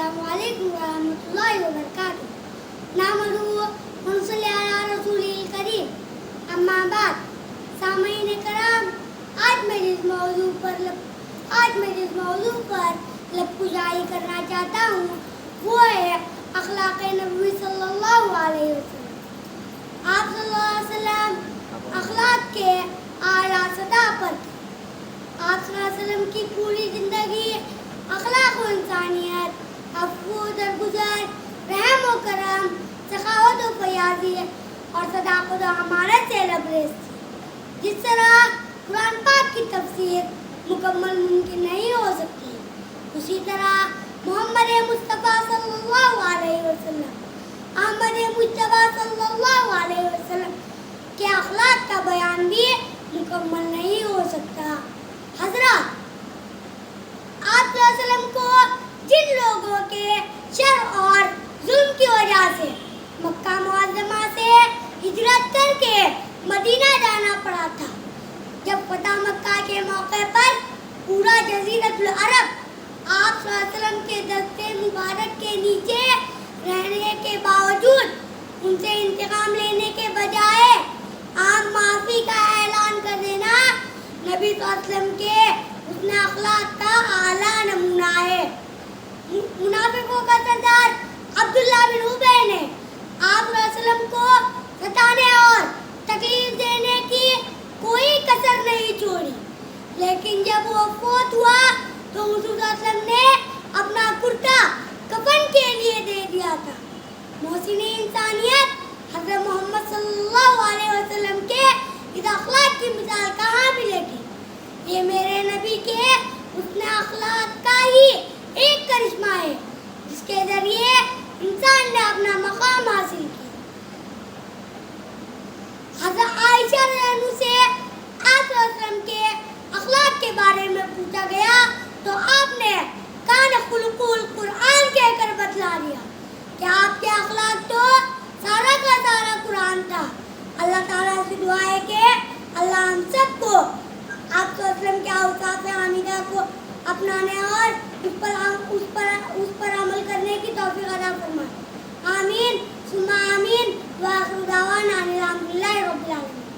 अस्सलामु अलैकुम वरहमतुल्लाहि वबरकातुहू। नहमदुहू व नसल्ली अला रसूलिल करीम। अम्मा बाद, सामईन कराम, आज मैं जिस मौजू पर लफ्ज़गुज़ारी करना चाहता हूँ वो है अखलाक़ नबवी सल्लल्लाहु अलैहि वसल्लम। आप सल्लल्लाहु अलैहि वसल्लम अखलाक़ के आला सतह पर थे। आप सल्लल्लाहु अलैहि वसल्लम की पूरी ज़िंदगी अखलाक़ व इंसानियत, अफ़्व व दरगुज़र, रहम व करम, सखावत व फ़याज़ी और सदाक़त व अमानत से लबरेज़ थी। जिस तरह कुरान पाक की तफ़सीर मुकम्मल मुमकिन नहीं हो सकती, उसी तरह मोहम्मद मुस्तफ़ा सल्लल्लाहु अलैहि वसल्लम, अहमद मुज्तबा सल्लल्लाहु अलैहि वसल्लम के अखलाक़ का बयान भी मुकम्मल नहीं हो सकता। हज़रात, आप सल्लल्लाहु अलैहि वसल्लम को जिन लोगों के शर और जुल्म की वजह से मक्का मुअज़्ज़मा से हिजरत करके मदीना जाना पड़ा था, जब फतह मक्का के मौके पर पूरा जज़ीरतुल अरब आप सल्लल्लाहु अलैहि वसल्लम के दस्ते मुबारक के नीचे रहने के बावजूद उनसे इंतकाम लेने के बजाय आम माफ़ी का ऐलान कर देना नबी सल्लल्लाहु अलैहि वसल्लम के उसने अखलाक़ का आला नमूना है। मुनाफिकों का सरदार अब्दुल्लाह बिन उबई ने आप सल्लल्लाहु अलैहि वसल्लम को सताने और तकलीफ देने की कोई कसर नहीं छोड़ी, लेकिन जब वो फौत हुआ तो हुज़ूर सल्लल्लाहु अलैहि वसल्लम ने अपना कुर्ता कफन के लिए दे दिया था। मोहसिन इंसानियत हज़रत मोहम्मद सल्लल्लाहु अलैहि वसल्लम के इस अखलाक़ की मिसाल कहाँ मिलेगी? ये मेरे नबी के उसने अखलाक़ का ही एक करिश्मा है जिसके ज़रिए इंसान ने अपना मकाम हासिल किया। हज़रत आयशा रज़ियल्लाहु से आप सल्लल्लाहु अलैहि वसल्लम के अखलाक़ के बारे में पूछा गया तो आपने कान खुलुकुल कुरान कहकर बतला दिया कि आपके अखलाक़ तो सारा का सारा कुरान था। अल्लाह ताला से दुआ है कि अल्लाह हम सबको आप सल्लल्लाहु अलैहि वसल्लम के औसाफ़ हमीदा को अपनाने और उस पर अमल करने की तौफ़ीक़ अता फरमाए। आमीन सुम्मा आमीन व आखिरु दावाना अनिल हम्दुलिल्लाहि रब्बिल आलमीन।